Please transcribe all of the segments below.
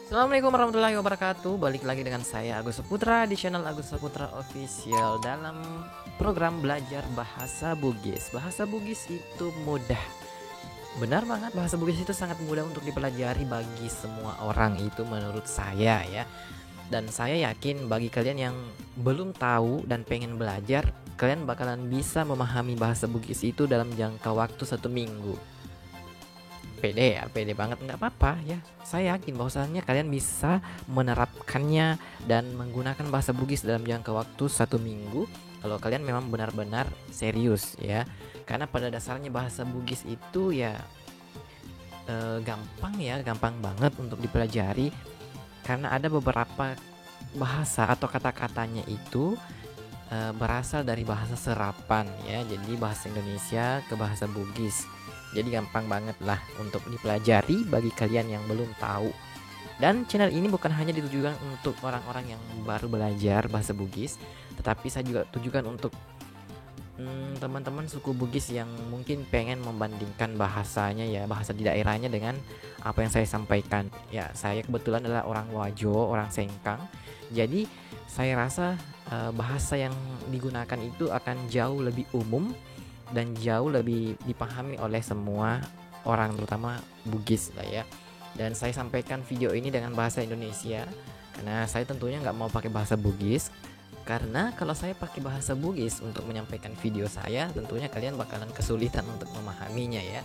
Assalamualaikum warahmatullahi wabarakatuh. Balik lagi dengan saya Agus Saputra di channel Agus Saputra Official dalam program belajar bahasa Bugis. Bahasa Bugis itu mudah. Benar banget, bahasa Bugis itu sangat mudah untuk dipelajari bagi semua orang, itu menurut saya ya. Dan saya yakin bagi kalian yang belum tahu dan pengen belajar, kalian bakalan bisa memahami bahasa Bugis itu dalam jangka waktu 1 minggu. Pede ya, pede banget, nggak apa-apa ya. Saya yakin bahwasannya kalian bisa menerapkannya dan menggunakan bahasa Bugis dalam jangka waktu 1 minggu kalau kalian memang benar-benar serius ya. Karena pada dasarnya bahasa Bugis itu ya gampang banget untuk dipelajari. Karena ada beberapa bahasa atau kata-katanya itu berasal dari bahasa serapan ya. Jadi bahasa Indonesia ke bahasa Bugis. Jadi gampang banget lah untuk dipelajari bagi kalian yang belum tahu. Dan channel ini bukan hanya ditujukan untuk orang-orang yang baru belajar bahasa Bugis, tetapi saya juga tujukan untuk teman-teman suku Bugis yang mungkin pengen membandingkan bahasanya ya, bahasa di daerahnya dengan apa yang saya sampaikan. Ya, saya kebetulan adalah orang Wajo, orang Sengkang. Jadi saya rasa bahasa yang digunakan itu akan jauh lebih umum dan jauh lebih dipahami oleh semua orang, terutama Bugis lah ya. Dan saya sampaikan video ini dengan bahasa Indonesia karena saya tentunya nggak mau pakai bahasa Bugis, karena kalau saya pakai bahasa Bugis untuk menyampaikan video saya, tentunya kalian bakalan kesulitan untuk memahaminya ya.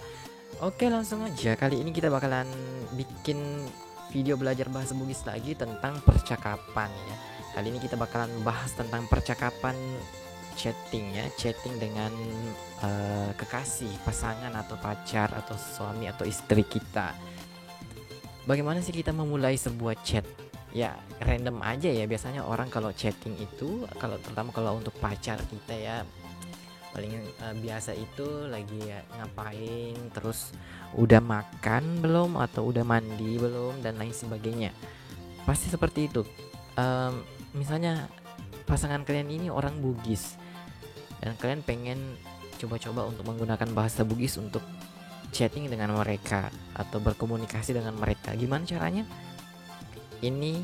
Oke, langsung aja, kali ini kita bakalan bikin video belajar bahasa Bugis lagi tentang percakapan ya. Kali ini kita bakalan bahas tentang percakapan chatting ya, chatting dengan kekasih, pasangan atau pacar atau suami atau istri kita. Bagaimana sih kita memulai sebuah chat? Ya random aja ya, biasanya orang kalau chatting itu, kalau terutama kalau untuk pacar kita ya, paling biasa itu lagi ya, ngapain, terus udah makan belum atau udah mandi belum dan lain sebagainya. Pasti seperti itu. Misalnya pasangan kalian ini orang Bugis dan kalian pengen coba-coba untuk menggunakan bahasa Bugis untuk chatting dengan mereka atau berkomunikasi dengan mereka. Gimana caranya? Ini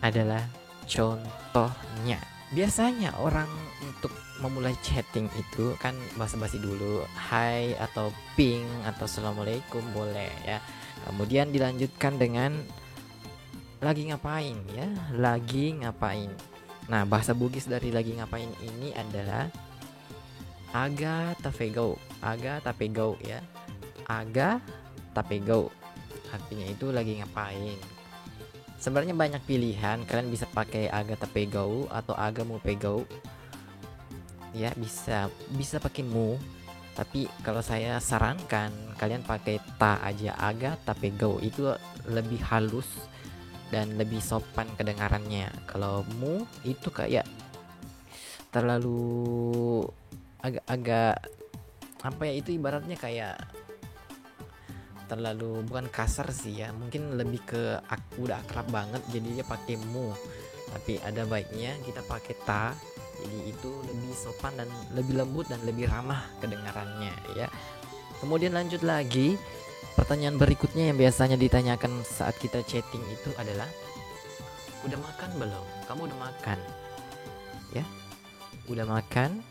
adalah contohnya. Biasanya orang untuk memulai chatting itu kan basa-basi dulu, hai atau ping atau assalamualaikum boleh ya. Kemudian dilanjutkan dengan lagi ngapain ya, lagi ngapain. Nah, bahasa Bugis dari lagi ngapain ini adalah aga tapego. Aga tapego ya. Aga tapego. Artinya itu lagi ngapain. Sebenarnya banyak pilihan, kalian bisa pakai aga tapego atau aga mu pego. Ya, bisa pakai mu. Tapi kalau saya sarankan kalian pakai ta aja, aga tapego. Itu lebih halus dan lebih sopan kedengarannya. Kalau mu itu kayak terlalu agak apa ya, itu ibaratnya kayak terlalu, bukan kasar sih ya, mungkin lebih ke udah akrab banget jadi dia pakai mu. Tapi ada baiknya kita pakai ta, jadi itu lebih sopan dan lebih lembut dan lebih ramah kedengarannya ya. Kemudian lanjut lagi, pertanyaan berikutnya yang biasanya ditanyakan saat kita chatting itu adalah udah makan belum? Kamu udah makan? Ya, udah makan?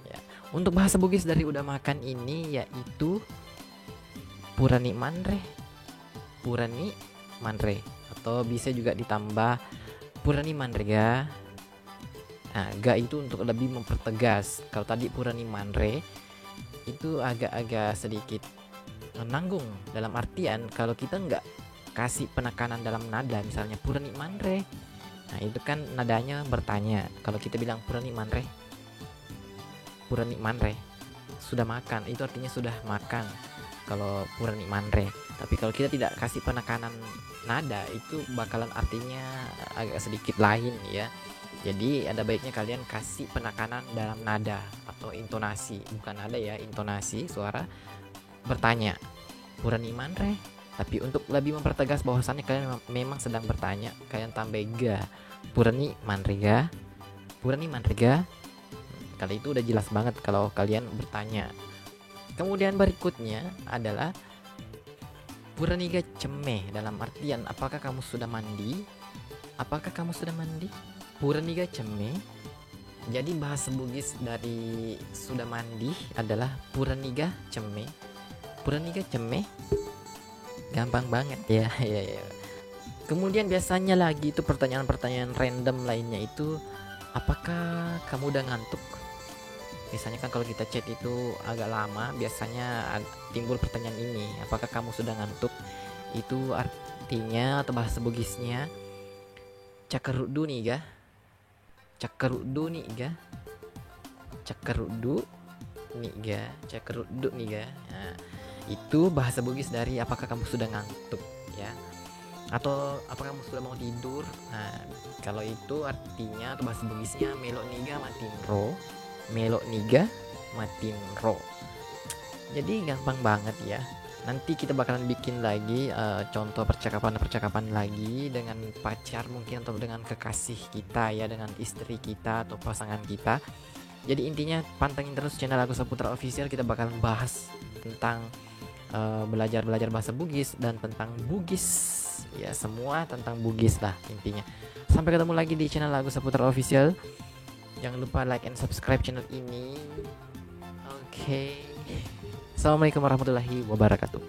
Ya. Untuk bahasa Bugis dari udah makan ini yaitu purani manre. Purani manre atau bisa juga ditambah purani manrega. Nah, ga itu untuk lebih mempertegas. Kalau tadi purani manre itu agak-agak sedikit nanggung, dalam artian kalau kita nggak kasih penekanan dalam nada, misalnya purani manre, nah itu kan nadanya bertanya. Kalau kita bilang purani manre sudah makan, itu artinya sudah makan kalau purani manre. Tapi kalau kita tidak kasih penekanan nada, itu bakalan artinya agak sedikit lain ya. Jadi ada baiknya kalian kasih penekanan dalam nada atau intonasi, bukan nada ya, intonasi suara bertanya purani manre. Tapi untuk lebih mempertegas bahwasannya kalian memang sedang bertanya, kalian tambah ga purani manrega. Kalau itu udah jelas banget kalau kalian bertanya. Kemudian berikutnya adalah Puraniga cemeh, dalam artian apakah kamu sudah mandi? Apakah kamu sudah mandi? Puraniga cemeh. Jadi bahasa Bugis dari sudah mandi adalah Puraniga cemeh. Puraniga cemeh. Gampang banget ya. Ya, ya. Kemudian biasanya lagi itu pertanyaan-pertanyaan random lainnya itu, apakah kamu udah ngantuk? Misalnya kan kalau kita chat itu agak lama, biasanya timbul pertanyaan ini, apakah kamu sudah ngantuk? Itu artinya atau bahasa Bugisnya cakerudu nih ga? Cakerudu nih ga? Cakerudu nih ga? Cakerudu nih ga? Nah, itu bahasa Bugis dari apakah kamu sudah ngantuk ya? Atau apakah kamu sudah mau tidur? Nah, kalau itu artinya atau bahasa Bugisnya melok niga matinro. Melok niga matinro. Jadi gampang banget ya. Nanti kita bakalan bikin lagi contoh percakapan lagi dengan pacar mungkin, atau dengan kekasih kita ya, dengan istri kita atau pasangan kita. Jadi intinya pantengin terus channel Agus Saputra Official, kita bakalan bahas tentang belajar bahasa Bugis dan tentang Bugis ya, semua tentang Bugis lah intinya. Sampai ketemu lagi di channel Agus Saputra Official. Jangan lupa like and subscribe channel ini. Oke. Assalamualaikum warahmatullahi wabarakatuh.